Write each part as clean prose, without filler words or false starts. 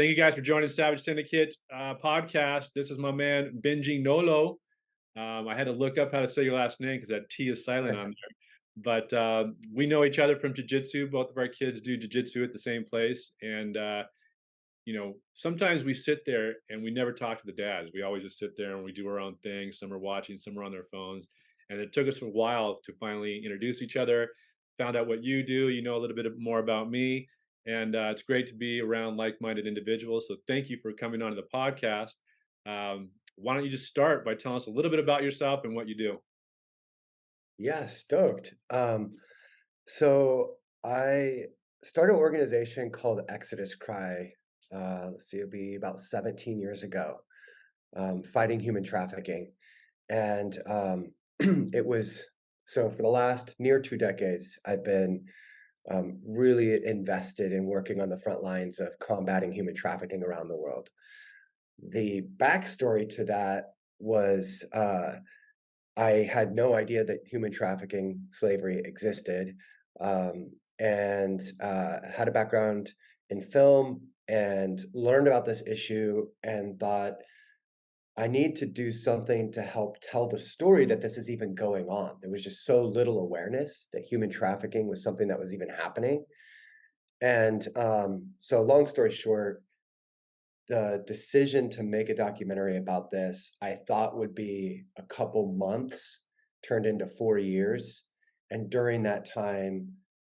Thank you guys for joining Savage Syndicate podcast. This is my man Benji Nolot. I had to look up how to say your last name because that T is silent on there. But we know each other from jiu-jitsu. Both of our kids do jiu-jitsu at the same place, and sometimes we sit there and we never talk to the dads. We always just sit there and we do our own thing. Some are watching, some are on their phones, and it took us a while to finally introduce each other. Found out what you do. You know a little bit more about me, and it's great to be around like-minded individuals. So thank you for coming on to the podcast. Why don't you just start by telling us a little bit about yourself and what you do? Yeah, stoked. So I started an organization called Exodus Cry. Let's see, it'll be about 17 years ago, fighting human trafficking. And it was so for the last near 2 decades, I've been really invested in working on the front lines of combating human trafficking around the world. The backstory to that was I had no idea that human trafficking, slavery existed, and had a background in film and learned about this issue and thought, I need to do something to help tell the story that this is even going on. There was just so little awareness that human trafficking was something that was even happening. And so, long story short, the decision to make a documentary about this, I thought would be a couple months, turned into 4 years, and during that time,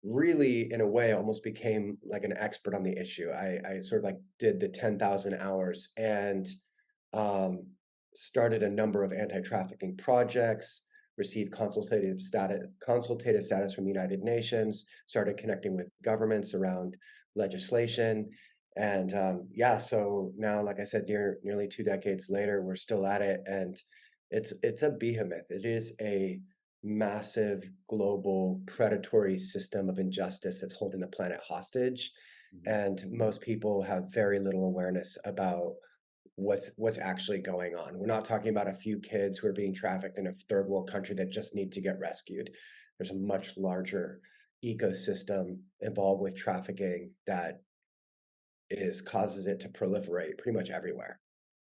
really, in a way, almost became like an expert on the issue. I sort of like did the 10,000 hours and um, started a number of anti-trafficking projects, received consultative status from the United Nations, started connecting with governments around legislation, and yeah, so now, like I said, nearly 2 decades later, we're still at it, and it's a behemoth. It is a massive global predatory system of injustice that's holding the planet hostage, Mhm. and most people have very little awareness about what's actually going on. We're not talking about a few kids who are being trafficked in a third world country that just need to get rescued. There's a much larger ecosystem involved with trafficking that is causes it to proliferate pretty much everywhere.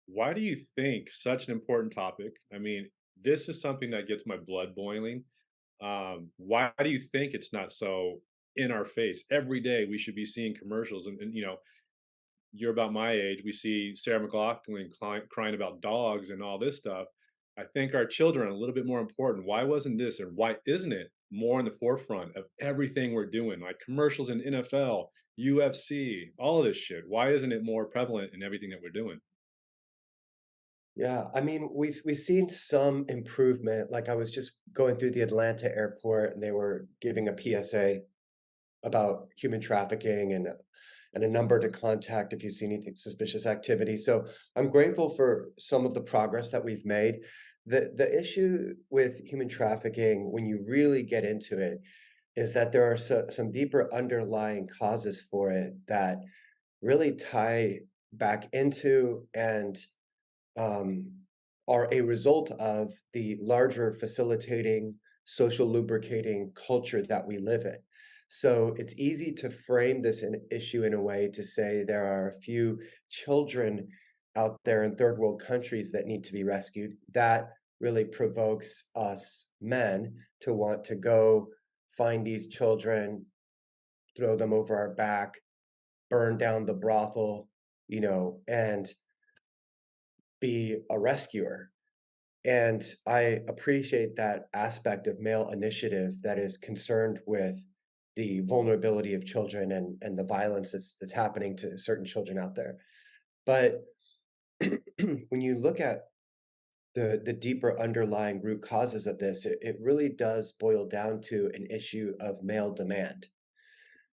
Why do you think such an important topic? I mean, this is something that gets my blood boiling. Why do you think it's not so in our face? Every day we should be seeing commercials, and you're about my age. We see Sarah McLachlan crying about dogs and all this stuff. I think our children are a little bit more important. Why wasn't this, or why isn't it more in the forefront of everything we're doing, like commercials in NFL, UFC, all of this shit? Why isn't it more prevalent in everything that we're doing? Yeah, I mean, we've seen some improvement. Like I was just going through the Atlanta airport and they were giving a PSA about human trafficking and a number to contact if you see anything suspicious activity. So I'm grateful for some of the progress that we've made. The issue with human trafficking, when you really get into it, is that there are some deeper underlying causes for it that really tie back into and um, are a result of the larger facilitating, social lubricating culture that we live in. So it's easy to frame this issue in a way to say there are a few children out there in third world countries that need to be rescued. That really provokes us men to want to go find these children, throw them over our back, burn down the brothel, and be a rescuer. And I appreciate that aspect of male initiative that is concerned with the vulnerability of children and the violence that's happening to certain children out there. But when you look at the deeper underlying root causes of this, it really does boil down to an issue of male demand.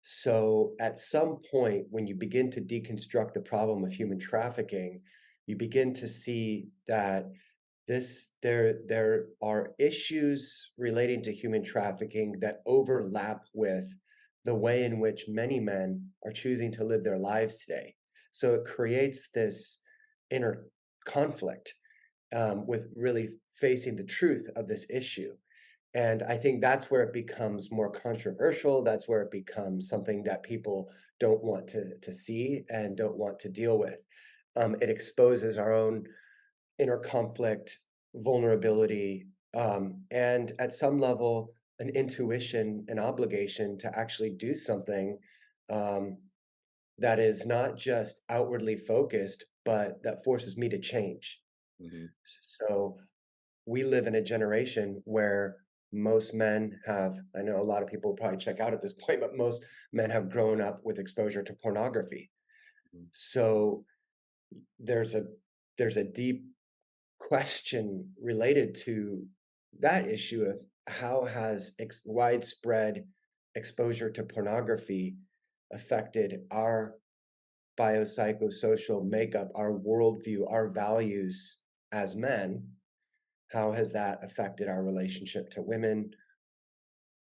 So at some point, when you begin to deconstruct the problem of human trafficking, you begin to see that there are issues relating to human trafficking that overlap with the way in which many men are choosing to live their lives today. So it creates this inner conflict with really facing the truth of this issue. And I think that's where it becomes more controversial. That's where it becomes something that people don't want to see and don't want to deal with. It exposes our own inner conflict, vulnerability, and at some level, an intuition, an obligation to actually do something um, that is not just outwardly focused, but that forces me to change. Mhm. So we live in a generation where most men have, I know a lot of people will probably check out at this point, but most men have grown up with exposure to pornography. Mhm. So there's a there's a deep question related to that issue of how has widespread exposure to pornography affected our biopsychosocial makeup, our worldview, our values as men. How has that affected our relationship to women?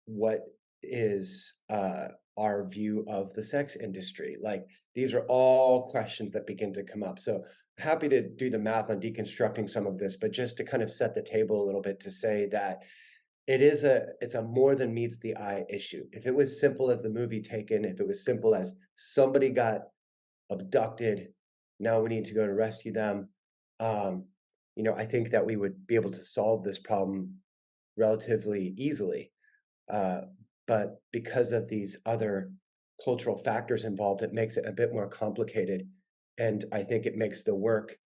What is our view of the sex industry? Like, these are all questions that begin to come up. So, happy to do the math on deconstructing some of this, but just to kind of set the table a little bit to say that it's a more than meets the eye issue. If it was simple as the movie Taken, if it was simple as somebody got abducted, now we need to go to rescue them. Um, I think that we would be able to solve this problem relatively easily. Uh, but because of these other cultural factors involved, it makes it a bit more complicated. And I think it makes the work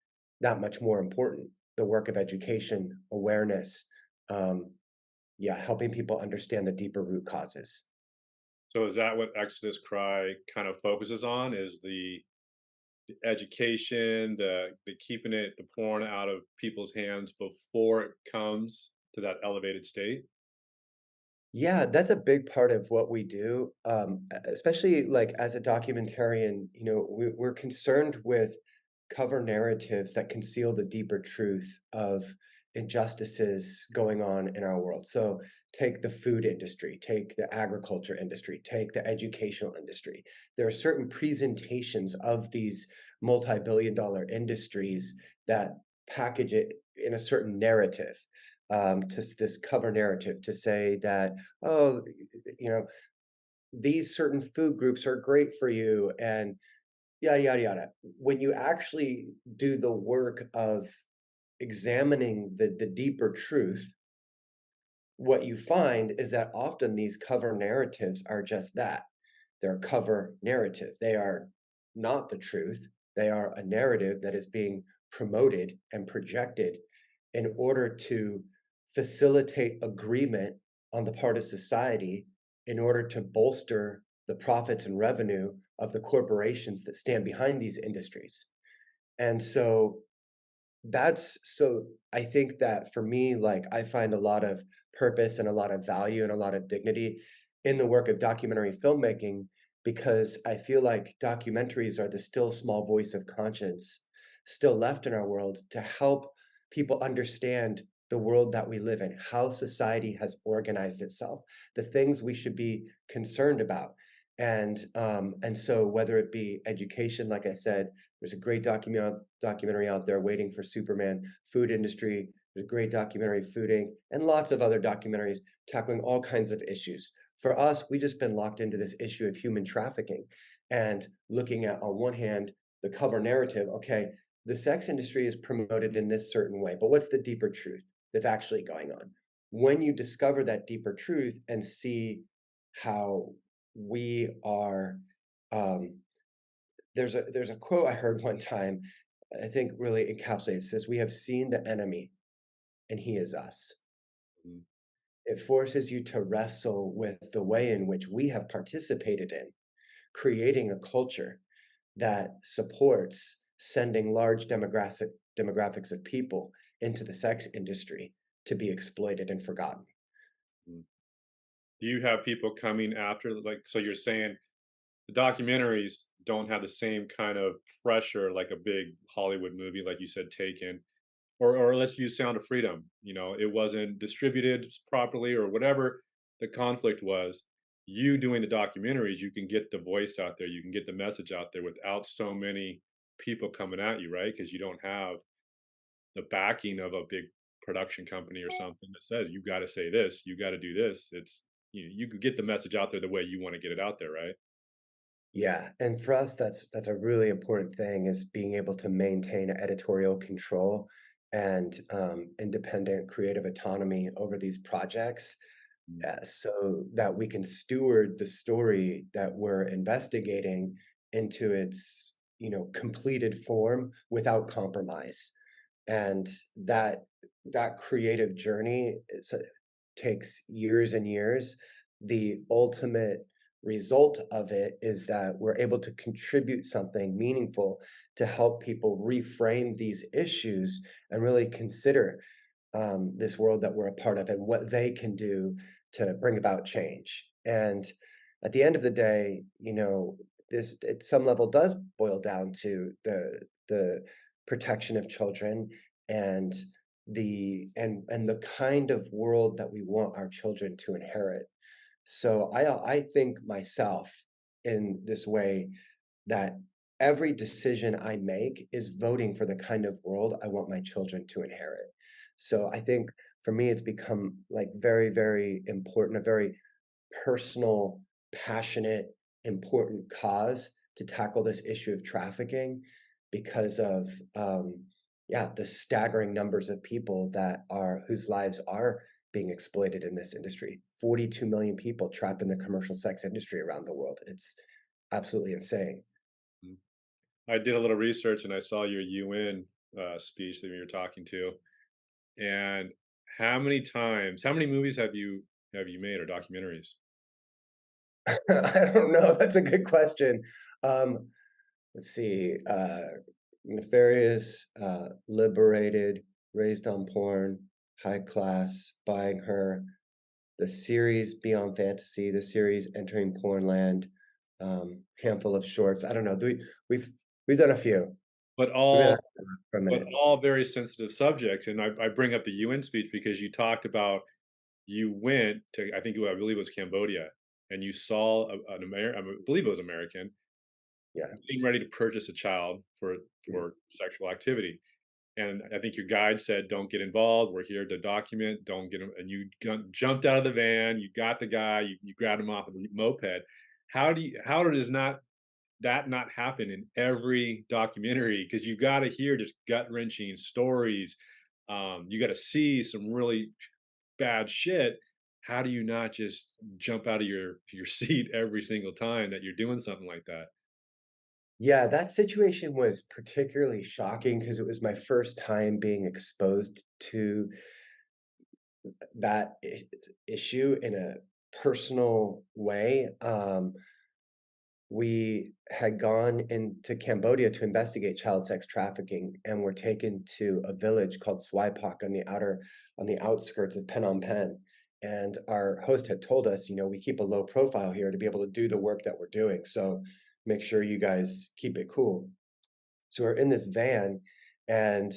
that much more important, the work of education, awareness, um, yeah, helping people understand the deeper root causes. So is that what Exodus Cry kind of focuses on? Is the education, the keeping the porn out of people's hands before it comes to that elevated state? Yeah, that's a big part of what we do, especially like as a documentarian. We're concerned with cover narratives that conceal the deeper truth of injustices going on in our world. So, take the food industry, take the agriculture industry, take the educational industry. There are certain presentations of these multi-billion-dollar industries that package it in a certain narrative, this cover narrative to say that, oh, you know, these certain food groups are great for you, and yada yada yada. When you actually do the work of examining the deeper truth, what you find is that often these cover narratives are just that. They're a cover narrative. They are not the truth. They are a narrative that is being promoted and projected in order to facilitate agreement on the part of society, in order to bolster the profits and revenue of the corporations that stand behind these industries. And so I think that for me, like, I find a lot of purpose and a lot of value and a lot of dignity in the work of documentary filmmaking, because I feel like documentaries are the still small voice of conscience still left in our world to help people understand the world that we live in, how society has organized itself, the things we should be concerned about. And so whether it be education, like I said, there's a great documentary out there, Waiting for Superman, food industry. There's a great documentary, Fooding, and lots of other documentaries tackling all kinds of issues. For us, we just been locked into this issue of human trafficking and looking at, on one hand, the cover narrative. Okay, the sex industry is promoted in this certain way, but what's the deeper truth that's actually going on? When you discover that deeper truth and see how we are, um, there's a quote I heard one time, I think really encapsulates this. We have seen the enemy, and he is us. Mhm. It forces you to wrestle with the way in which we have participated in creating a culture that supports sending large demographics of people into the sex industry to be exploited and forgotten. Mhm. Do you have people coming after, like, so you're saying the documentaries don't have the same kind of pressure like a big Hollywood movie, like you said, Taken, or let's use Sound of Freedom. It wasn't distributed properly or whatever the conflict was. You doing the documentaries, you can get the voice out there, you can get the message out there without so many people coming at you, right? Because you don't have the backing of a big production company or something that says, "You gotta say this, you gotta do this." You could get the message out there the way you wanna get it out there, right? Yeah, and for us, that's a really important thing is being able to maintain editorial control and, independent creative autonomy over these projects, Mm, so that we can steward the story that we're investigating into its, completed form without compromise. And that creative journey takes years and years. The ultimate result of it is that we're able to contribute something meaningful to help people reframe these issues and really consider this world that we're a part of and what they can do to bring about change. And at the end of the day, this at some level does boil down to the protection of children and the kind of world that we want our children to inherit. So I think myself in this way that every decision I make is voting for the kind of world I want my children to inherit. So I think for me, it's become like very, very important, a very personal, passionate, important cause to tackle this issue of trafficking because of yeah, the staggering numbers of people that are whose lives are being exploited in this industry. 42 million people trapped in the commercial sex industry around the world. It's absolutely insane. mm. I did a little research and I saw your UN, speech that you were talking to, and how many movies have you made or documentaries? I don't know. That's a good question. Um, let's see. Nefarious, liberated, raised on porn, high class, buying her, the series Beyond Fantasy, the series Entering Pornland, handful of shorts. I don't know. We've we've done a few. But We've been at all it for a but minute. all very sensitive subjects, and I bring up the UN speech because you talked about you went to, I believe it was Cambodia, and you saw I believe it was American, Yeah. getting ready to purchase a child Mm. for sexual activity. And I think your guide said, "Don't get involved. We're here to document. Don't get." And you jumped out of the van. You got the guy. You grabbed him off of the moped. How does not that not happen in every documentary? Because you got to hear just gut wrenching stories. You got to see some really bad shit. How do you not just jump out of your seat every single time that you're doing something like that? Yeah, that situation was particularly shocking because it was my first time being exposed to that issue in a personal way. We had gone into Cambodia to investigate child sex trafficking and were taken to a village called Swaipak on the outskirts of Phnom Penh. And our host had told us, we keep a low profile here to be able to do the work that we're doing. So make sure you guys keep it cool. So we're in this van and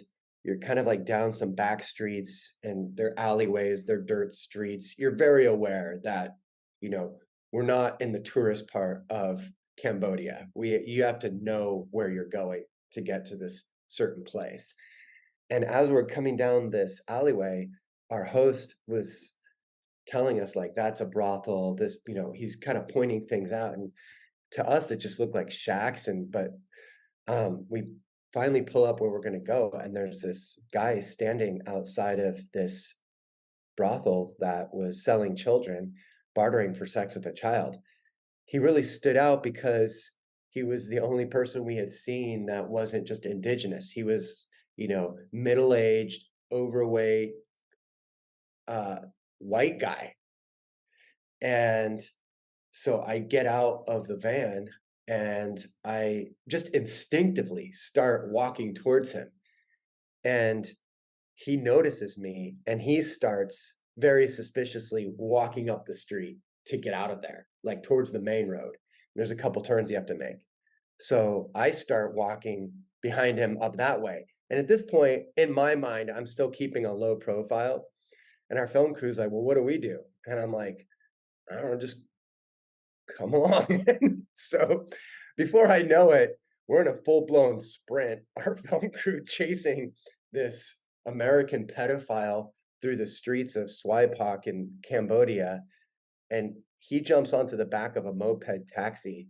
you're kind of like down some back streets and they're alleyways, they're dirt streets. You're very aware that, you know, we're not in the tourist part of Cambodia. You have to know where you're going to get to this certain place. And as we're coming down this alleyway, our host was telling us like that's a brothel. He's kind of pointing things out. And to us, it just looked like shacks but we finally pull up where we're gonna go, and there's this guy standing outside of this brothel that was selling children, bartering for sex with a child. He really stood out because he was the only person we had seen that wasn't just indigenous. He was, middle-aged, overweight, uh, white guy, and so I get out of the van, and I just instinctively start walking towards him. And he notices me and he starts very suspiciously walking up the street to get out of there, like towards the main road. There's a couple turns you have to make. So I start walking behind him up that way. And at this point, in my mind, I'm still keeping a low profile. And our film crew's like, well, what do we do? And I'm like, I don't know, just come along. So before I know it, we're in a full blown sprint. Our film crew chasing this American pedophile through the streets of Swipak in Cambodia, and he jumps onto the back of a moped taxi,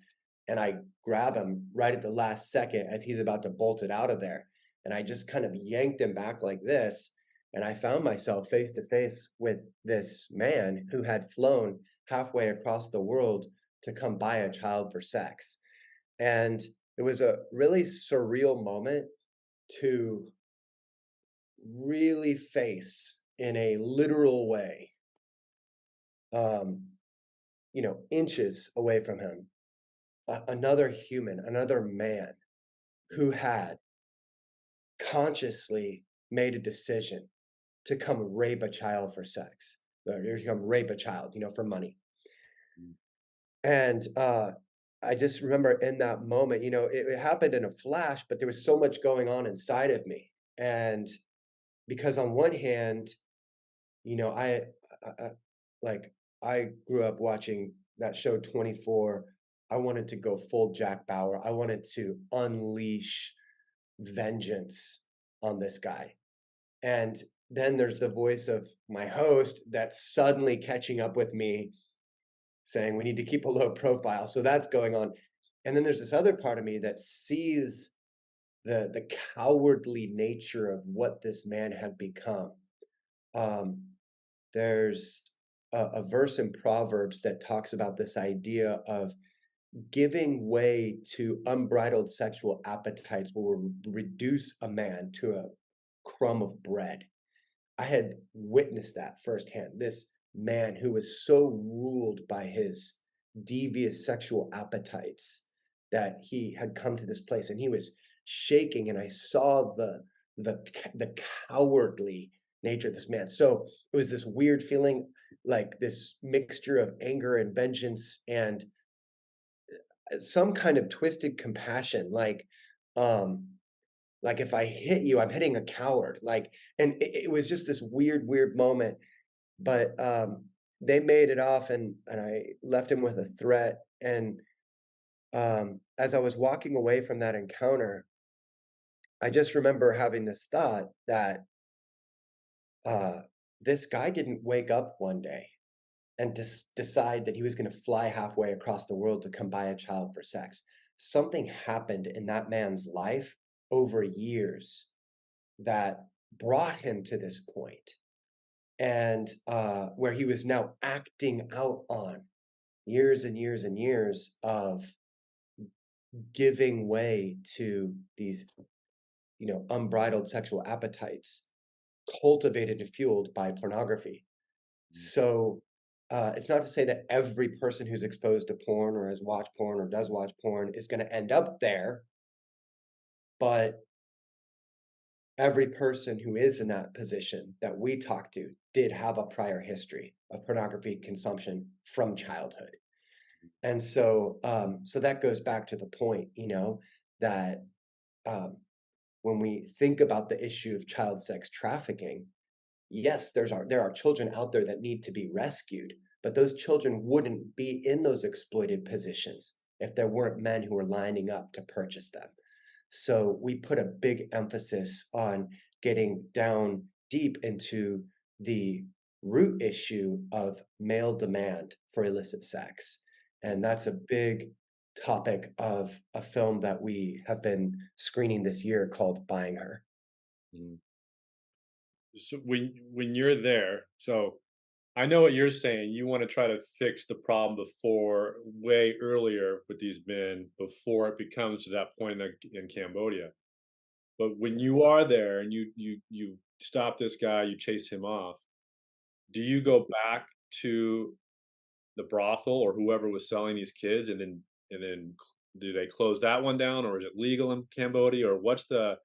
and I grab him right at the last second as he's about to bolt it out of there, and I just kind of yanked him back like this, and I found myself face to face with this man who had flown halfway across the world to come buy a child for sex, and it was a really surreal moment to really face in a literal way, um, inches away from him, another human, another man who had consciously made a decision to come rape a child for sex, or to come rape a child, for money. Mm, And I just remember in that moment, it happened in a flash, but there was so much going on inside of me. And because on one hand, you know, I like I grew up watching that show 24. I wanted to go full Jack Bauer. I wanted to unleash vengeance on this guy. And then there's the voice of my host that's suddenly catching up with me saying we need to keep a low profile. So that's going on. And then there's this other part of me that sees the cowardly nature of what this man had become. Um, there's a verse in Proverbs that talks about this idea of giving way to unbridled sexual appetites will reduce a man to a crumb of bread. I had witnessed that firsthand. This man who was so ruled by his devious sexual appetites that he had come to this place and he was shaking, and I saw the cowardly nature of this man. So it was this weird feeling, like this mixture of anger and vengeance and some kind of twisted compassion, um, like if I hit you, I'm hitting a coward. And it was just this weird moment. But they made it off, and I left him with a threat. And as I was walking away from that encounter, I just remember having this thought that uh, this guy didn't wake up one day and decide that he was going to fly halfway across the world to come buy a child for sex. Something happened in that man's life over years that brought him to this point, and where he was now acting out on years and years and years of giving way to these, unbridled sexual appetites cultivated and fueled by pornography. mm. So, it's not to say that every person who's exposed to porn or has watched porn or does watch porn is gonna end up there, but every person who is in that position that we talked to did have a prior history of pornography consumption from childhood. And so that goes back to the point, that, um, when we think about the issue of child sex trafficking, yes, there are children out there that need to be rescued, but those children wouldn't be in those exploited positions if there weren't men who were lining up to purchase them. So we put a big emphasis on getting down deep into the root issue of male demand for illicit sex. And that's a big topic of a film that we have been screening this year called Buying Her. Mm. So when you're there, so I know what you're saying. You want to try to fix the problem before, way earlier with these men, before it becomes to that point in Cambodia. But when you are there and you stop this guy, you chase him off. Do you go back to the brothel or whoever was selling these kids, and then do they close that one down, or is it legal in Cambodia, or what's the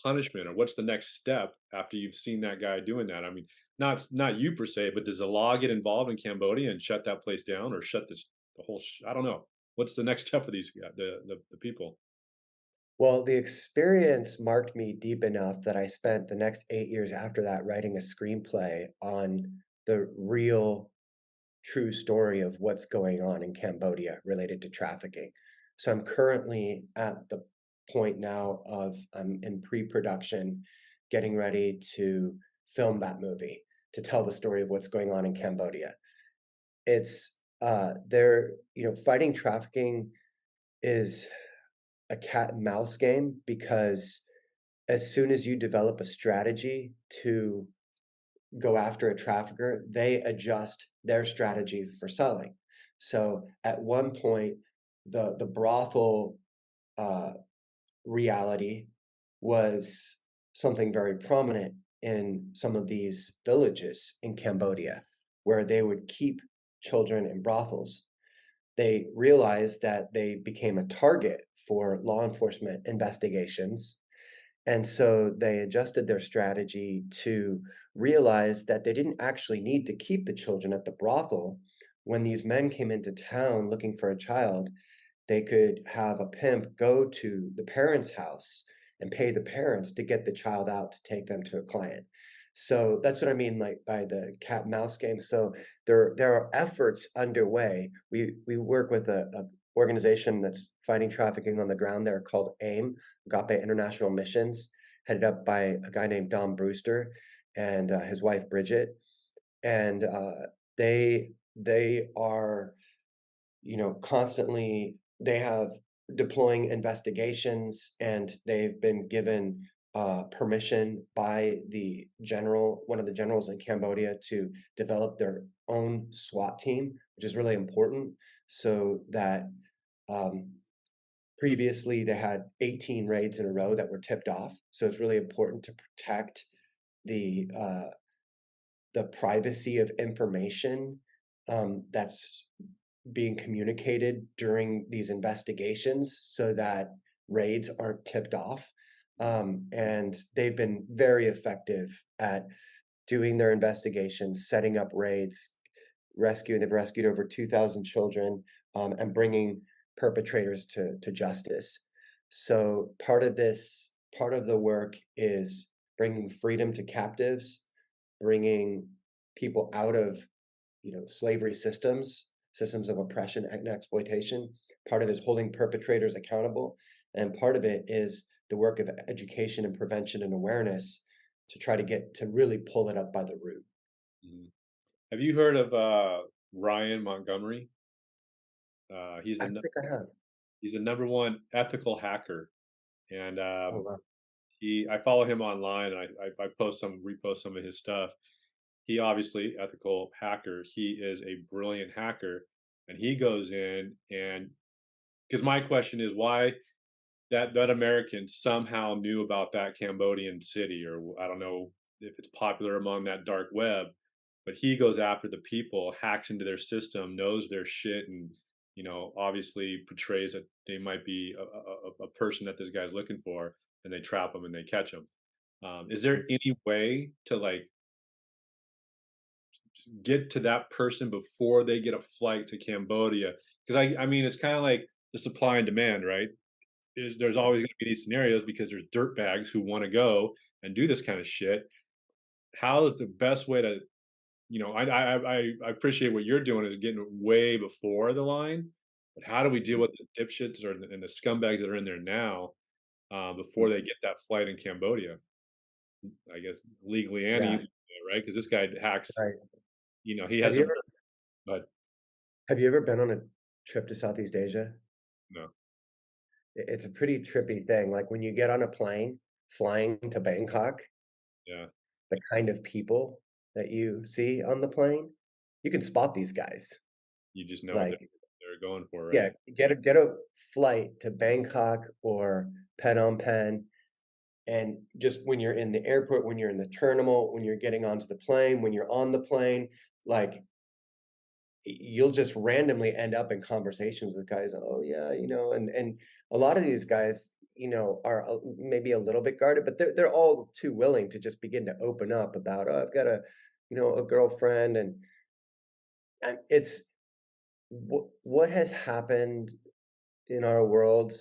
punishment, or what's the next step after you've seen that guy doing that? I mean, not you per se, but does the law get involved in Cambodia and shut that place down, or shut this the whole? I don't know. What's the next step for these the people? Well, the experience marked me deep enough that I spent the next 8 years after that writing a screenplay on the real, true story of what's going on in Cambodia related to trafficking. So I'm currently at the point now of I'm in pre-production, getting ready to film that movie to tell the story of what's going on in Cambodia. It's they're fighting trafficking is a cat and mouse game because as soon as you develop a strategy to go after a trafficker, they adjust their strategy for selling. So at one point, the brothel uh, reality was something very prominent in some of these villages in Cambodia, where they would keep children in brothels. They realized that they became a target for law enforcement investigations, and so they adjusted their strategy to realize that they didn't actually need to keep the children at the brothel. When these men came into town looking for a child, they could have a pimp go to the parents' house and pay the parents to get the child out to take them to a client. So that's what I mean, like by the cat and mouse game. So there are efforts underway. We work with a organization that's fighting trafficking on the ground there called AIM, Agape International Missions, headed up by a guy named Don Brewster and his wife Bridget. And they are constantly they have deploying investigations, and they've been given permission by one of the generals in Cambodia to develop their own SWAT team, which is really important. So that um, previously they had 18 raids in a row that were tipped off. So it's really important to protect the uh, the privacy of information that's being communicated during these investigations so that raids aren't tipped off. And they've been very effective at doing their investigations, setting up raids, they've rescued over 2,000 children, and bringing perpetrators to justice. So part of the work is bringing freedom to captives, bringing people out of slavery systems of oppression and exploitation. Part of it is holding perpetrators accountable, and part of it is the work of education and prevention and awareness to try to get to really pull it up by the root. Mhm. Have you heard of Ryan Montgomery? He's I the don't think I have. he's the number one ethical hacker, and Oh, wow. he I follow him online, and I post some repost some of his stuff. He obviously ethical hacker. He is a brilliant hacker, and he goes in and because my question is why that American somehow knew about that Cambodian city, or I don't know if it's popular among that dark web, but he goes after the people, hacks into their system, knows their shit, and obviously portrays that they might be a person that this guy's looking for, and they trap him and they catch him. Is there any way to like get to that person before they get a flight to Cambodia? Because I mean, it's kind of like the supply and demand, right? There's always going to be these scenarios because there's dirt bags who want to go and do this kind of shit. How is the best way to, I appreciate what you're doing is getting way before the line, but how do we deal with the dipshits and the scumbags that are in there now before they get that flight in Cambodia? I guess legally and Yeah, illegally, right? Because this guy hacks. right. He Have has you some, ever but have you ever been on a trip to Southeast Asia? no, It's a pretty trippy thing. Like when you get on a plane flying to Bangkok, yeah, the kind of people that you see on the plane, you can spot these guys. you just know what Like, they're going for, right? yeah, get a flight to Bangkok or Phnom Penh, and just when you're in the airport, when you're in the terminal, when you're getting onto the plane, when you're on the plane, like you'll just randomly end up in conversations with guys. Oh yeah, and a lot of these guys, are maybe a little bit guarded, but they're all too willing to just begin to open up about, oh, I've got a girlfriend, and it's what has happened in our world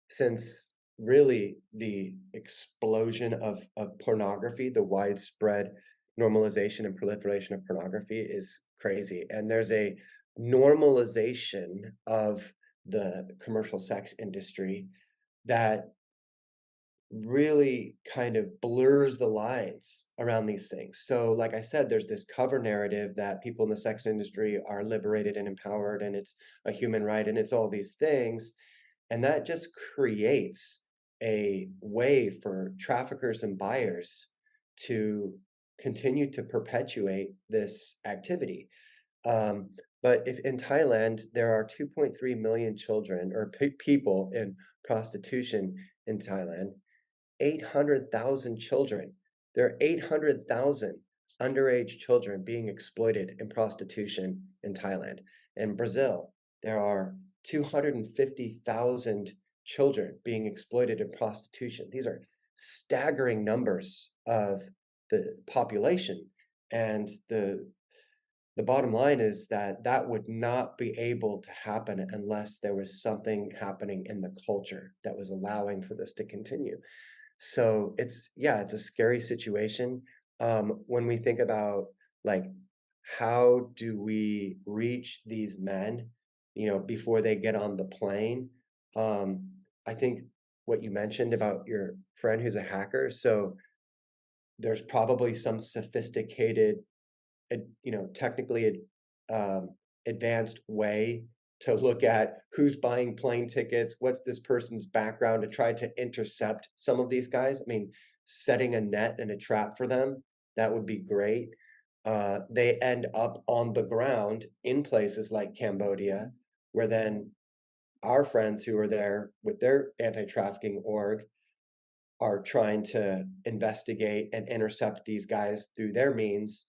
since really the explosion of pornography, the widespread normalization and proliferation of pornography is crazy. And there's a normalization of the commercial sex industry that really kind of blurs the lines around these things. So, like I said, there's this cover narrative that people in the sex industry are liberated and empowered, and it's a human right, and it's all these things. And that just creates a way for traffickers and buyers to continue to perpetuate this activity. Um, but if in Thailand, there are 2.3 million children or people in prostitution in Thailand, 800,000 children. There are 800,000 underage children being exploited in prostitution in Thailand. In Brazil, there are 250,000 children being exploited in prostitution. These are staggering numbers of the population. And the bottom line is that that would not be able to happen unless there was something happening in the culture that was allowing for this to continue. So it's yeah, it's a scary situation. When we think about like how do we reach these men, before they get on the plane? Um, I think what you mentioned about your friend who's a hacker, so there's probably some sophisticated technically advanced way to look at who's buying plane tickets, what's this person's background to try to intercept some of these guys. I mean, setting a net and a trap for them, that would be great. They end up on the ground in places like Cambodia, where then our friends who are there with their anti-trafficking org are trying to investigate and intercept these guys through their means.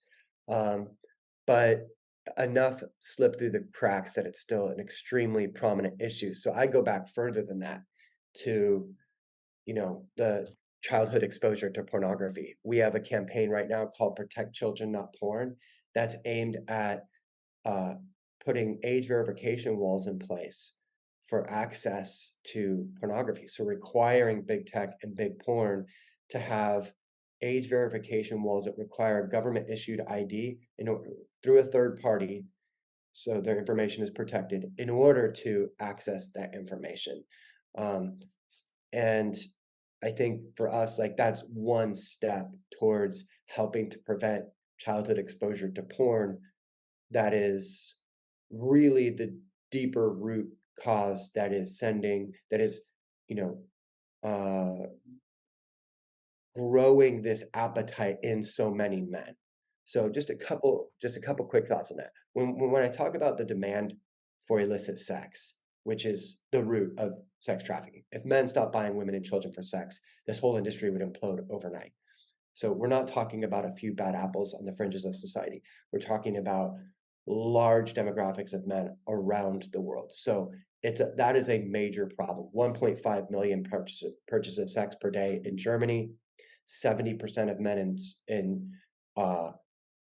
Um, but enough slip through the cracks that it's still an extremely prominent issue. So I go back further than that to, the childhood exposure to pornography. We have a campaign right now called Protect Children, Not Porn, that's aimed at uh, putting age verification walls in place for access to pornography. So requiring big tech and big porn to have age verification walls that require government issued ID through a third party, so their information is protected in order to access that information. Um, and I think for us, like that's one step towards helping to prevent childhood exposure to porn that is really the deeper root cause that is, you know, uh, growing this appetite in so many men. So just a couple quick thoughts on that. When I talk about the demand for illicit sex, which is the root of sex trafficking, if men stop buying women and children for sex, this whole industry would implode overnight. So we're not talking about a few bad apples on the fringes of society. We're talking about large demographics of men around the world. So that is a major problem. 1.5 million purchases of sex per day in Germany. 70% of men in uh,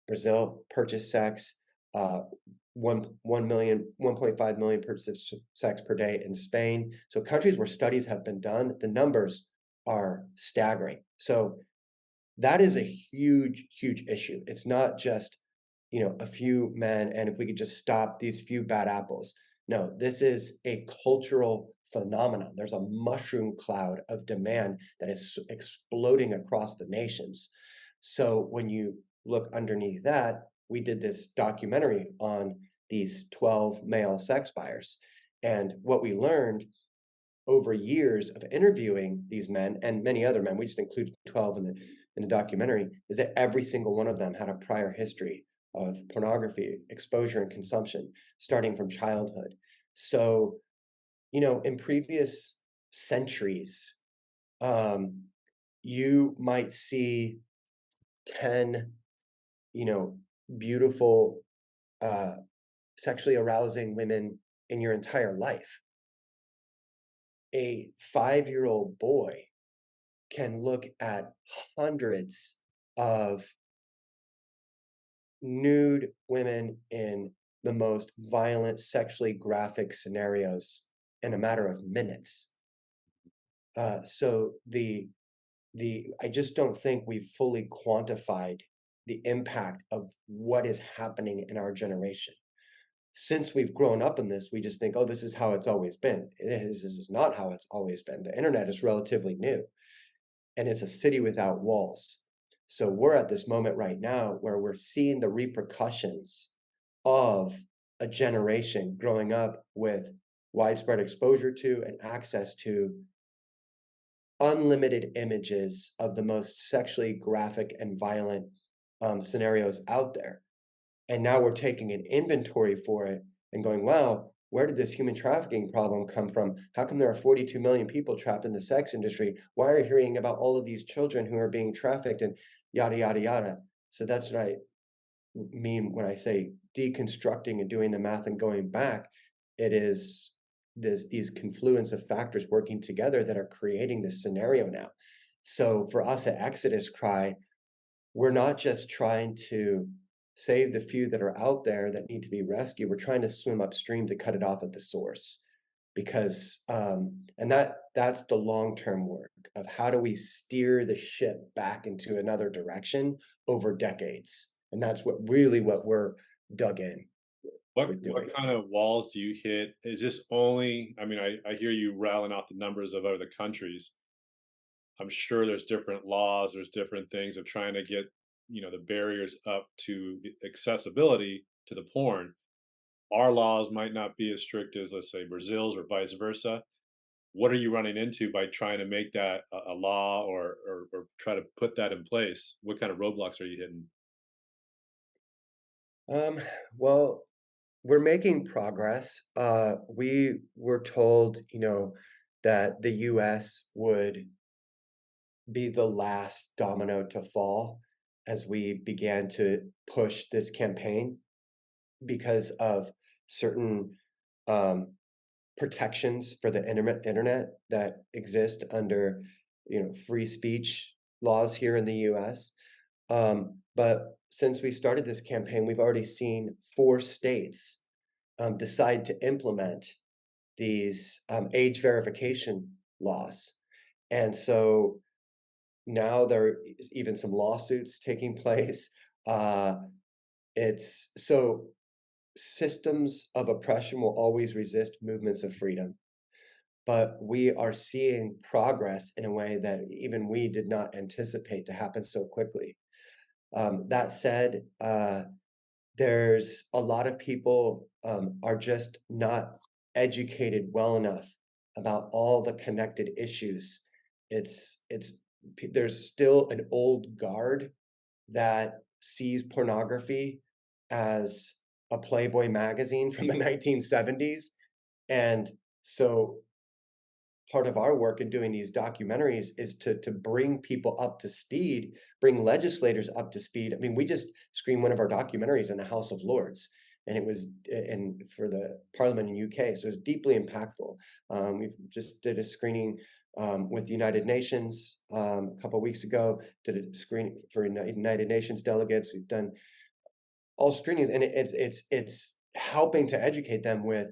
Brazil purchase sex. 1.5 million purchases of sex per day in Spain. So countries where studies have been done, the numbers are staggering. So that is a huge, huge issue. It's not just, a few men, and if we could just stop these few bad apples. No, this is a cultural phenomenon. There's a mushroom cloud of demand that is exploding across the nations. So when you look underneath that, we did this documentary on these 12 male sex buyers. And what we learned over years of interviewing these men and many other men, we just included 12 in the documentary, is that every single one of them had a prior history of pornography exposure and consumption starting from childhood. So, in previous centuries, um, you might see 10, you know, beautiful, uh, sexually arousing women in your entire life. A 5-year-old boy can look at hundreds of nude women in the most violent, sexually graphic scenarios in a matter of minutes. So the I just don't think we've fully quantified the impact of what is happening in our generation. since we've grown up in this, we just think, oh, this is how it's always been. This is not how it's always been. The internet is relatively new, and it's a city without walls. So we're at this moment right now where we're seeing the repercussions of a generation growing up with widespread exposure to and access to unlimited images of the most sexually graphic and violent scenarios out there. And now we're taking an inventory for it and going, wow, where did this human trafficking problem come from? How come there are 42 million people trapped in the sex industry? Why are you hearing about all of these children who are being trafficked and yada, yada, yada? So that's what I mean when I say deconstructing and doing the math and going back. It is these confluence of factors working together that are creating this scenario now. So for us at Exodus Cry, we're not just trying to save the few that are out there that need to be rescued. We're trying to swim upstream to cut it off at the source because and that's the long-term work of how do we steer the ship back into another direction over decades. And that's what we're dug in with What doing. kind of walls do you hit? Is this only, I mean, I hear you rattling off the numbers of other countries. I'm sure there's different laws, there's different things of trying to get, the barriers up to the accessibility to the porn. Our laws might not be as strict as, let's say, Brazil's or vice versa. What are you running into by trying to make that a law, or try to put that in place? What kind of roadblocks are you hitting? Um, well, we're making progress. We were told, that the US would be the last domino to fall as we began to push this campaign because of certain um, protections for the internet that exist under free speech laws here in the US. But since we started this campaign, we've already seen 4 states decide to implement these age verification laws. And so now there is even some lawsuits taking place. Uh, it's so systems of oppression will always resist movements of freedom, but we are seeing progress in a way that even we did not anticipate to happen so quickly. That said, there's a lot of people are just not educated well enough about all the connected issues. It's there's still an old guard that sees pornography as a Playboy magazine from the 1970s. And so part of our work in doing these documentaries is to bring people up to speed, bring legislators up to speed. I mean, we just screened one of our documentaries in the House of Lords, and it was in for the Parliament in UK, so it's deeply impactful. We just did a screening with the United Nations a couple of weeks ago. Did a screening for United Nations delegates. We've done all screenings, and it's helping to educate them with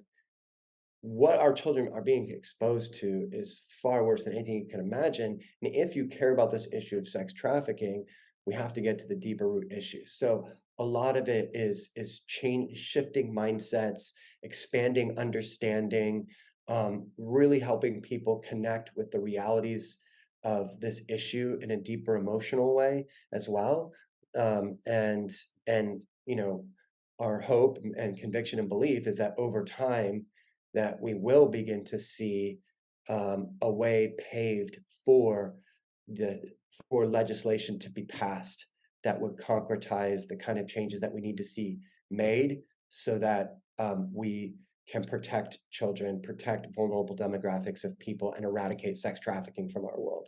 what our children are being exposed to is far worse than anything you can imagine. And if you care about this issue of sex trafficking, we have to get to the deeper root issues. So a lot of it is change, shifting mindsets, expanding understanding, really helping people connect with the realities of this issue in a deeper emotional way as well. And our hope and conviction and belief is that over time that we will begin to see a way paved for the for legislation to be passed that would concretize the kind of changes that we need to see made so that we can protect children, protect vulnerable demographics of people, and eradicate sex trafficking from our world.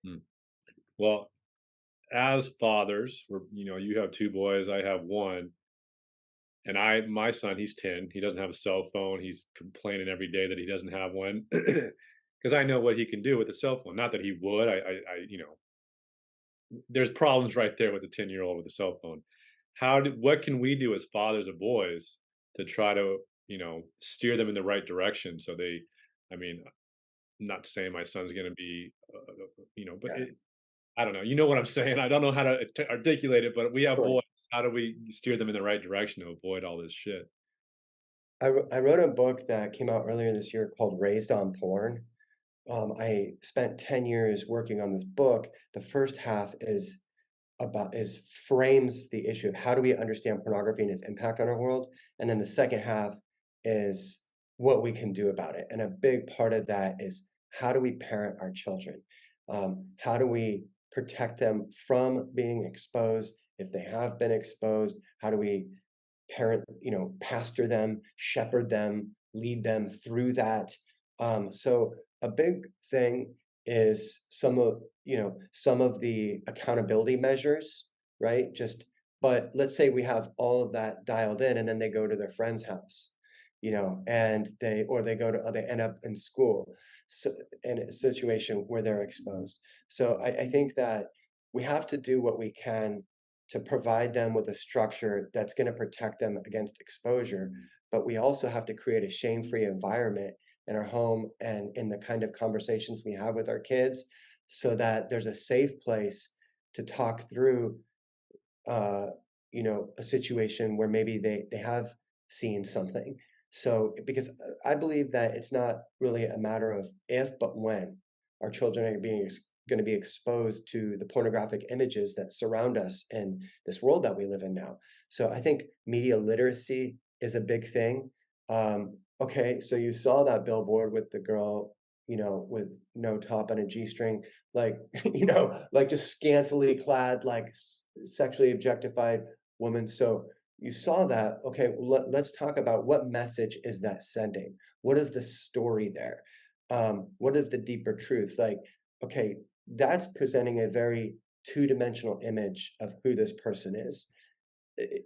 Hmm. Well, as fathers, you have two boys, I have one. And my son, he's 10. He doesn't have a cell phone. He's complaining every day that he doesn't have one because I know what he can do with a cell phone. Not that he would. There's problems right there with a 10-year-old with a cell phone. What can we do as fathers of boys to try to, steer them in the right direction? So I mean, I'm not saying my son's going to be, but Yeah. I don't know. You know what I'm saying? I don't know how to articulate it, but we have Sure. boys. How do we steer them in the right direction to avoid all this shit? I wrote a book that came out earlier this year called Raised on Porn. I spent 10 years working on this book. The first half is frames the issue of how do we understand pornography and its impact on our world, and then the second half is what we can do about it. And a big part of that is how do we parent our children? How do we protect them from being exposed if they have been exposed? How do we parent, pastor them, shepherd them, lead them through that. So a big thing is some of the accountability measures, right? But let's say we have all of that dialed in, and then they go to their friend's house, and they end up in school, so in a situation where they're exposed. So I think that we have to do what we can to provide them with a structure that's going to protect them against exposure. But we also have to create a shame-free environment in our home and in the kind of conversations we have with our kids so that there's a safe place to talk through uh, a situation where maybe they have seen something. So because I believe that it's not really a matter of if, but when our children are going to be exposed to the pornographic images that surround us in this world that we live in now. So I think media literacy is a big thing. Okay, so you saw that billboard with the girl, with no top and a G-string, like, like just scantily clad, like sexually objectified woman. So you saw that. Okay, let's talk about what message is that sending? What is the story there? What is the deeper truth? Like, okay, that's presenting a very two-dimensional image of who this person is.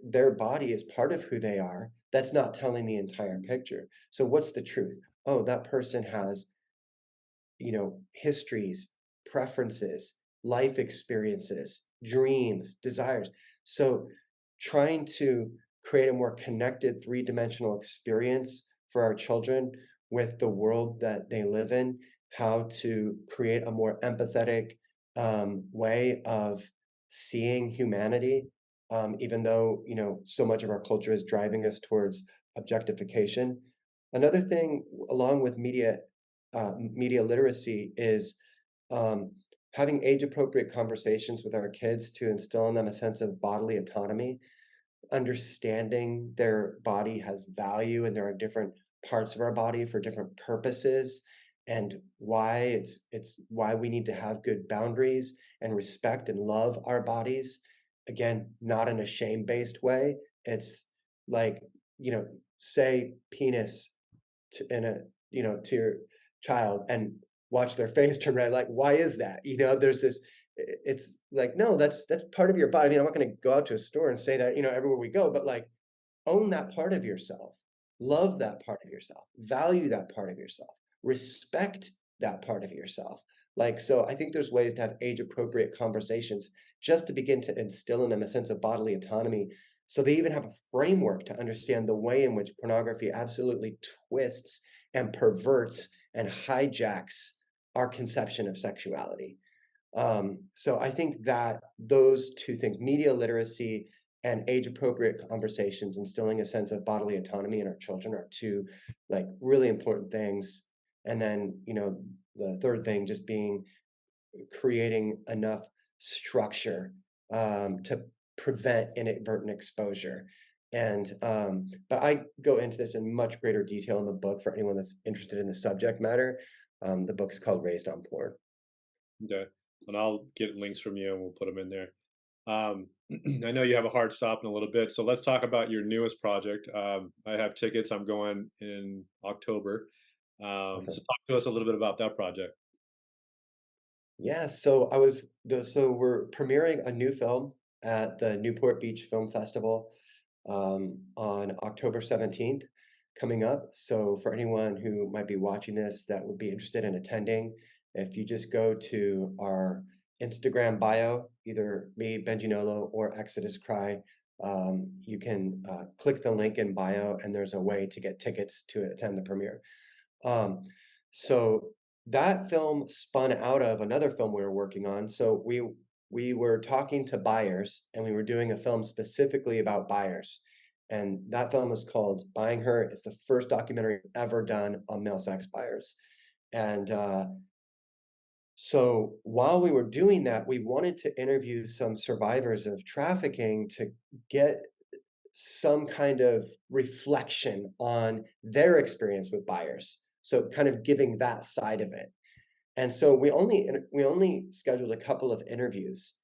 Their body is part of who they are. That's not telling the entire picture. So what's the truth? Oh, that person has histories, preferences, life experiences, dreams, desires. So trying to create a more connected three-dimensional experience for our children with the world that they live in, how to create a more empathetic way of seeing humanity, even though so much of our culture is driving us towards objectification. Another thing, along with media literacy, is um, having age-appropriate conversations with our kids to instill in them a sense of bodily autonomy, understanding their body has value and there are different parts of our body for different purposes, and why it's why we need to have good boundaries and respect and love our bodies. Again, not in a shame-based way. It's like, say penis to your child and watch their face turn red. Like, why is that? There's this. It's like, no, that's part of your body. I mean, I'm not going to go out to a store and say that everywhere we go, but like, own that part of yourself, love that part of yourself, value that part of yourself, respect that part of yourself. Like, so I think there's ways to have age appropriate conversations just to begin to instill in them a sense of bodily autonomy, so they even have a framework to understand the way in which pornography absolutely twists and perverts and hijacks our conception of sexuality. So I think that those two things, media literacy and age appropriate conversations, instilling a sense of bodily autonomy in our children, are two like really important things. And then, the third thing just being creating enough structure to prevent inadvertent exposure. And but I go into this in much greater detail in the book for anyone that's interested in the subject matter. The book's called Raised on Porn. Okay. And I'll get links from you and we'll put them in there. I know you have a hard stop in a little bit, so let's talk about your newest project. I have tickets. I'm going in October. So Awesome. talk to us a little bit about that project. Yeah, so we're premiering a new film at the Newport Beach Film Festival on October 17th coming up. So for anyone who might be watching this that would be interested in attending, if you just go to our Instagram bio, either me, Benji Nolo, or Exodus Cry, you can click the link in bio and there's a way to get tickets to attend the premiere. Um, so that film spun out of another film we were working on. So we were talking to buyers and we were doing a film specifically about buyers. And that film is called Buying Her. It's the first documentary ever done on male sex buyers. And so while we were doing that, we wanted to interview some survivors of trafficking to get some kind of reflection on their experience with buyers. So kind of giving that side of it. And so we only scheduled a couple of interviews.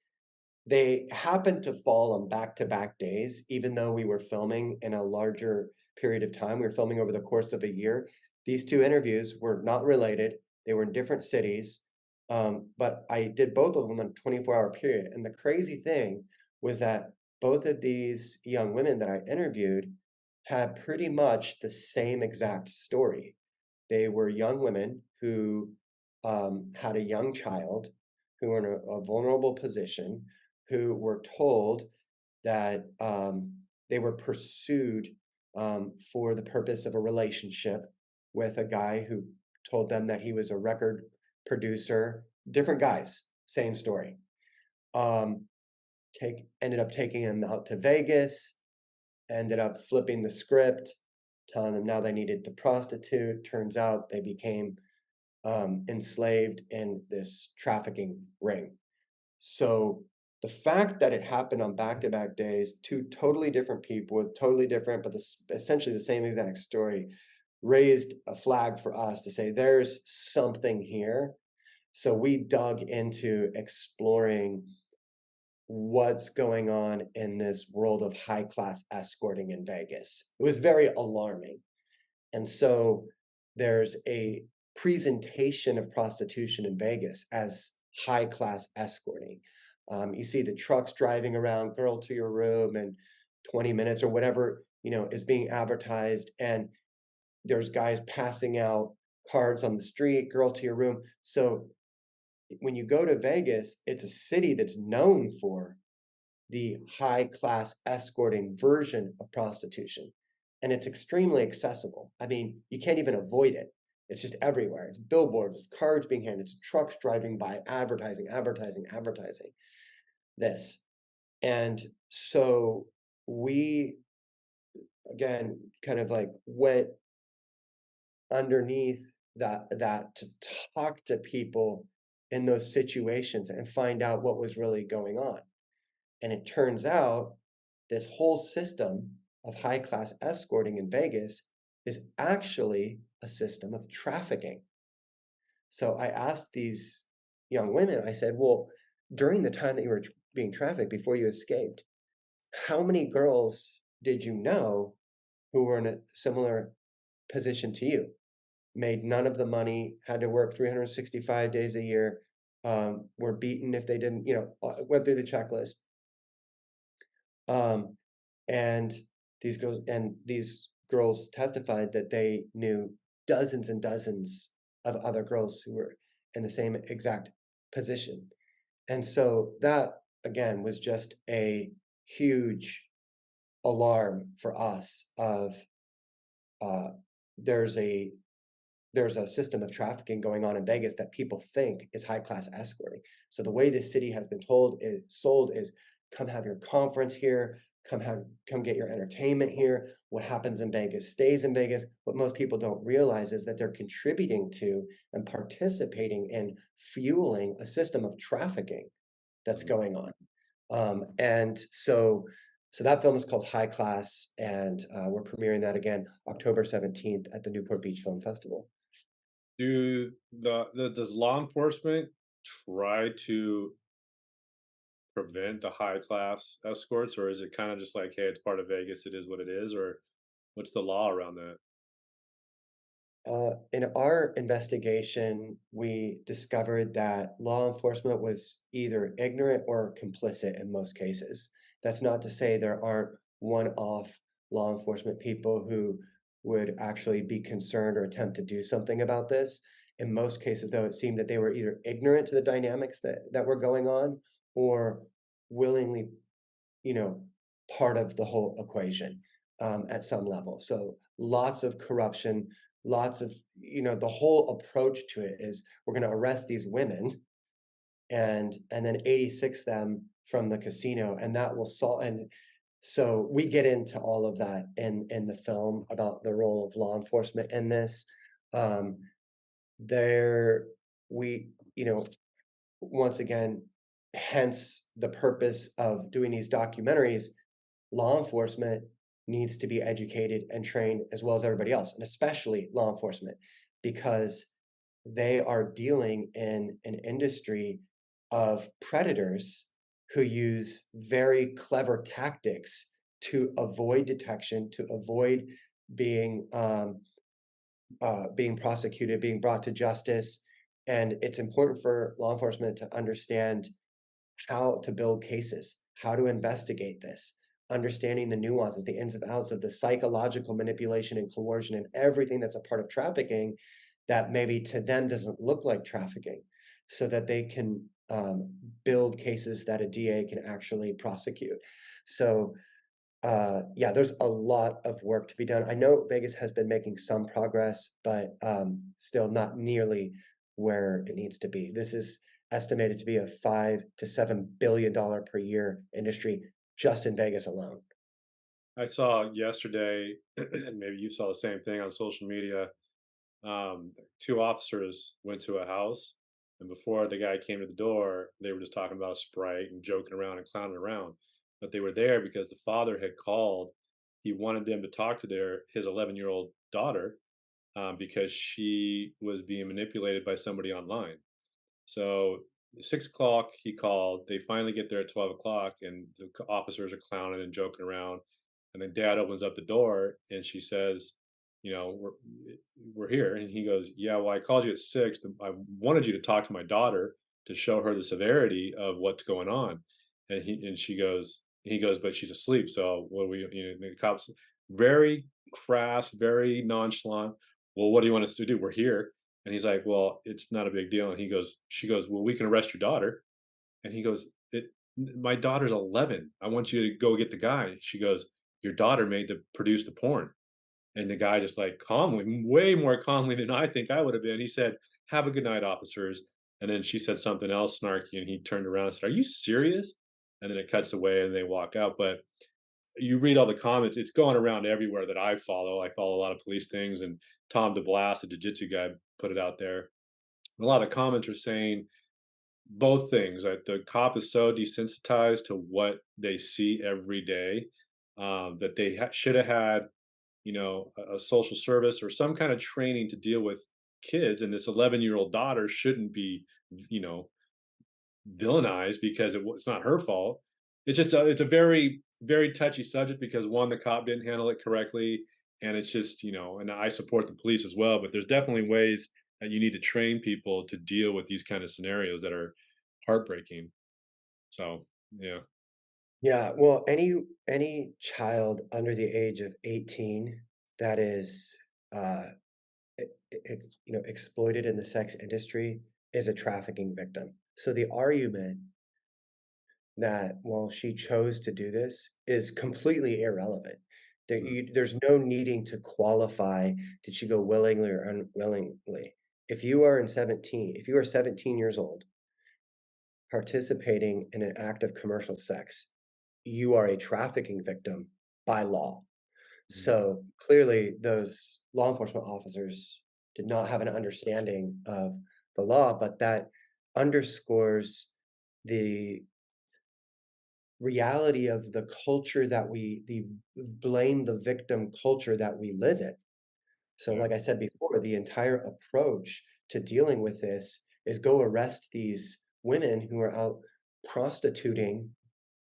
They happened to fall on back-to-back days, even though we were filming in a larger period of time. We were filming over the course of a year. These two interviews were not related. They were in different cities, but I did both of them in a 24-hour period. And the crazy thing was that both of these young women that I interviewed had pretty much the same exact story. They were young women who had a young child, who were in a vulnerable position, who were told that they were pursued for the purpose of a relationship with a guy who told them that he was a record producer. Different guys, same story. Ended up taking him out to Vegas, ended up flipping the script, telling them now they needed to prostitute. Turns out they became enslaved in this trafficking ring. So the fact that it happened on back-to-back days, two totally different people with totally different, but essentially the same exact story, raised a flag for us to say there's something here. So we dug into exploring what's going on in this world of high-class escorting in Vegas. It was very alarming. And so there's a presentation of prostitution in Vegas as high-class escorting. You see the trucks driving around, girl to your room in 20 minutes or whatever, is being advertised. And there's guys passing out cards on the street, girl to your room. So when you go to Vegas, it's a city that's known for the high-class escorting version of prostitution. And it's extremely accessible. I mean, you can't even avoid it. It's just everywhere. It's billboards, it's cards being handed, it's trucks driving by, advertising, advertising, advertising this. And so we, again, kind of like went underneath that to talk to people in those situations and find out what was really going on. And it turns out this whole system of high-class escorting in Vegas is actually a system of trafficking. So I asked these young women, I said, well, during the time that you were being trafficked before you escaped, how many girls did you know who were in a similar position to you? Made none of the money, had to work 365 days a year, were beaten if they didn't, went through the checklist. Um, and these girls testified that they knew dozens and dozens of other girls who were in the same exact position. And so that again was just a huge alarm for us of uh, there's a there's a system of trafficking going on in Vegas that people think is high class escorting. So the way this city has been sold is come have your conference here, come get your entertainment here. What happens in Vegas stays in Vegas. What most people don't realize is that they're contributing to and participating in fueling a system of trafficking that's going on. And so that film is called High Class, and we're premiering that again October 17th at the Newport Beach Film Festival. Does law enforcement try to prevent the high class escorts, or is it kind of just like, hey, it's part of Vegas, it is what it is, or what's the law around that? In our investigation, we discovered that law enforcement was either ignorant or complicit in most cases. That's not to say there aren't one-off law enforcement people who would actually be concerned or attempt to do something about this. In most cases, though, it seemed that they were either ignorant to the dynamics that were going on or willingly, you know, part of the whole equation at some level. So lots of corruption, lots of, the whole approach to it is we're going to arrest these women and then 86 them from the casino, and that will solve. And So we get into all of that in the film about the role of law enforcement in this. Um, there we, once again, hence the purpose of doing these documentaries, law enforcement needs to be educated and trained as well as everybody else, and especially law enforcement, because they are dealing in an industry of predators who use very clever tactics to avoid detection, to avoid being being prosecuted, being brought to justice. And it's important for law enforcement to understand how to build cases, how to investigate this, understanding the nuances, the ins and outs of the psychological manipulation and coercion and everything that's a part of trafficking that maybe to them doesn't look like trafficking, so that they can build cases that a DA can actually prosecute. So yeah, there's a lot of work to be done. I know Vegas has been making some progress, but still not nearly where it needs to be. This is estimated to be a $5 to $7 billion per year industry just in Vegas alone. I saw yesterday, and maybe you saw the same thing on social media. Two officers went to a house, and before the guy came to the door, they were just talking about a Sprite and joking around and clowning around. But they were there because the father had called. He wanted them to talk to his 11-year-old daughter, because she was being manipulated by somebody online. So 6 o'clock, he called. They finally get there at 12 o'clock, and the officers are clowning and joking around. And then dad opens up the door, and she says, we're here." And he goes, "Yeah, well, I called you at 6. I wanted you to talk to my daughter to show her the severity of what's going on." He goes, "But she's asleep. So what we, the cops, very crass, very nonchalant. Well, what do you want us to do? We're here." And he's like, "Well, it's not a big deal." And she goes, "Well, we can arrest your daughter." And he goes, "My daughter's 11. I want you to go get the guy." She goes, "Your daughter made to produce the porn." And the guy just like calmly, way more calmly than I think I would have been. He said, "Have a good night, officers." And then she said something else snarky, and he turned around and said, "Are you serious?" And then it cuts away and they walk out. But you read all the comments, it's going around everywhere that I follow. I follow a lot of police things, and Tom DeBlas, a jiu-jitsu guy, put it out there. A lot of comments are saying both things, that the cop is so desensitized to what they see every day, that they should have had, a social service or some kind of training to deal with kids. And this 11-year-old daughter shouldn't be, you know, villainized because it's not her fault. It's a very very touchy subject because one, the cop didn't handle it correctly, and it's just, and I support the police as well, but there's definitely ways that you need to train people to deal with these kind of scenarios that are heartbreaking. So yeah, Yeah, well, any child under the age of 18 that is exploited in the sex industry is a trafficking victim. So the argument that, well, she chose to do this is completely irrelevant. mm, There's no needing to qualify, did she go willingly or unwillingly? If you are 17 years old participating in an act of commercial sex, you are a trafficking victim by law. mm, So clearly, those law enforcement officers did not have an understanding of the law, but that underscores the reality of the culture that the blame the victim culture that we live in. So, yeah, like I said before, the entire approach to dealing with this is go arrest these women who are out prostituting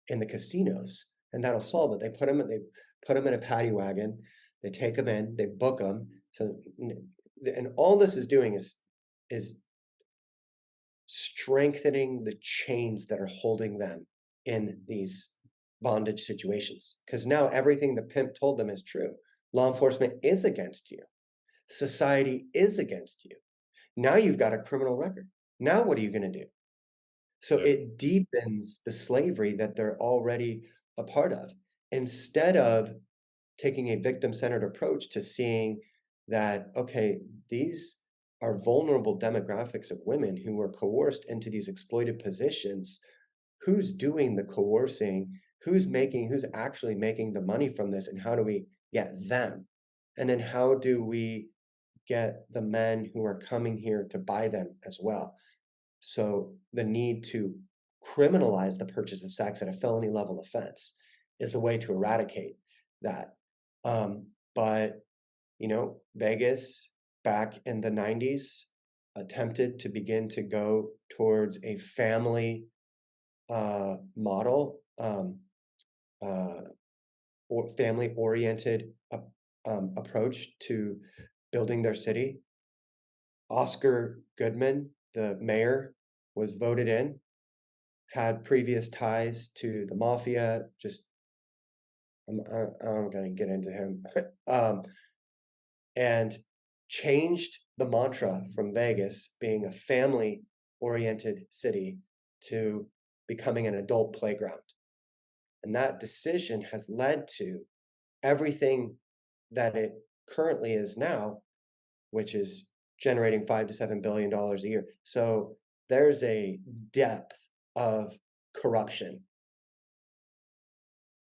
in the casinos, and that'll solve it. They put them in a paddy wagon, they take them in, they book them. So, and all this is doing is strengthening the chains that are holding them in these bondage situations. Because now everything the pimp told them is true. Law enforcement is against you. Society is against you. Now you've got a criminal record. Now what are you going to do? So yeah, it deepens the slavery that they're already a part of. Instead of taking a victim-centered approach to seeing that, okay, these are vulnerable demographics of women who were coerced into these exploited positions. Who's doing the coercing? who's actually making the money from this, and how do we get them? And then how do we get the men who are coming here to buy them as well? So the need to criminalize the purchase of sex at a felony level offense is the way to eradicate that. But Vegas back in the 90s attempted to begin to go towards a family model, uh, or family oriented approach to building their city. Oscar Goodman, the mayor, was voted in, had previous ties to the mafia. Just I'm gonna get into him, um, and changed the mantra from Vegas being a family oriented city to becoming an adult playground. And that decision has led to everything that it currently is now, which is generating $5 to $7 billion a year. So there's a depth of corruption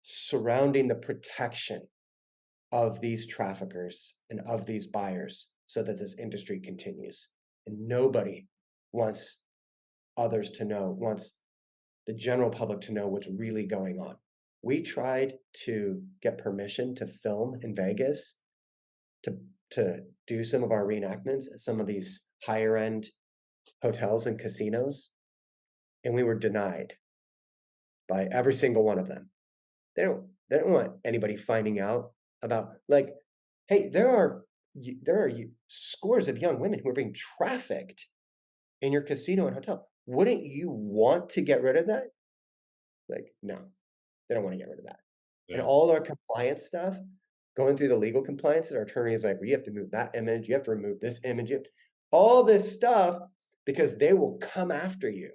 surrounding the protection of these traffickers and of these buyers so that this industry continues. And nobody wants wants the general public to know what's really going on. We tried to get permission to film in Vegas to do some of our reenactments at some of these higher end hotels and casinos, and we were denied by every single one of them. They don't want anybody finding out about, like, hey, there are scores of young women who are being trafficked in your casino and hotel. Wouldn't you want to get rid of that? Like, no, they don't want to get rid of that. And Yeah. all our compliance stuff, going through the legal compliances, our attorney is like, well, you have to move that image, you have to remove this image, all this stuff, because they will come after you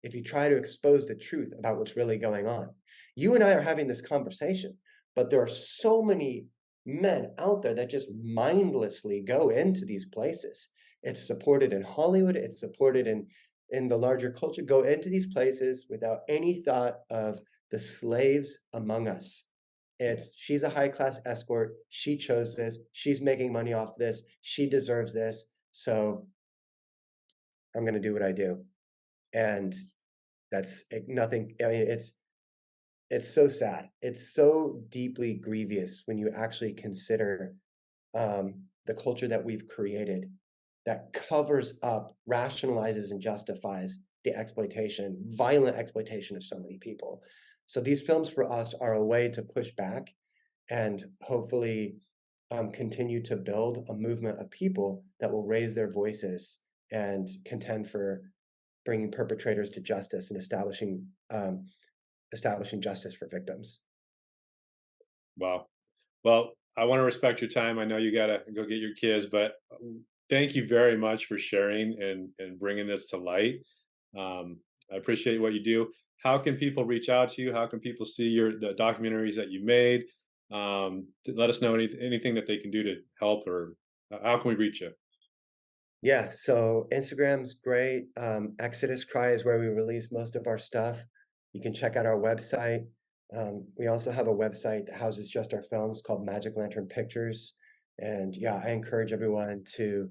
if you try to expose the truth about what's really going on. You and I are having this conversation, but there are so many men out there that just mindlessly go into these places. It's supported in Hollywood, it's supported in the larger culture, go into these places without any thought of the slaves among us. It's she's a high class escort, she chose this, she's making money off this, she deserves this, so I'm going to do what I do. And that's nothing. I mean, it's so sad. It's so deeply grievous when you actually consider the culture that we've created that covers up, rationalizes, and justifies the exploitation, violent exploitation of so many people. So these films for us are a way to push back and hopefully continue to build a movement of people that will raise their voices and contend for bringing perpetrators to justice and establishing justice for victims. Wow. Well, I want to respect your time. I know you got to go get your kids, but thank you very much for sharing and bringing this to light. I appreciate what you do. How can people reach out to you? How can people see the documentaries that you made? Let us know anything that they can do to help, or how can we reach you? Yeah, so Instagram's great. Exodus Cry is where we release most of our stuff. You can check out our website. We also have a website that houses just our films called Magic Lantern Pictures. And yeah, I encourage everyone to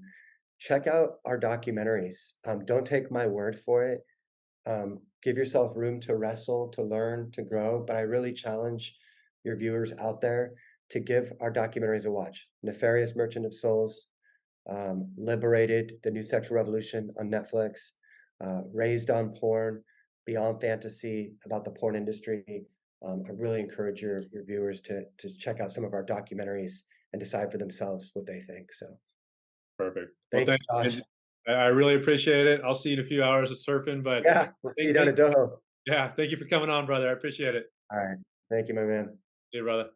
check out our documentaries. Don't take my word for it. Give yourself room to wrestle, to learn, to grow. But I really challenge your viewers out there to give our documentaries a watch. Nefarious Merchant of Souls, Liberated, the New Sexual Revolution on Netflix, Raised on Porn, Beyond Fantasy, about the porn industry. I really encourage your viewers to check out some of our documentaries and decide for themselves what they think. So Perfect. Well, thank you, thank you, Josh. Benji. I really appreciate it. I'll see you in a few hours of surfing, but Yeah, we'll see you down thank at Doho. yeah, thank you for coming on, brother. I appreciate it. All right. Thank you, my man. See you, brother.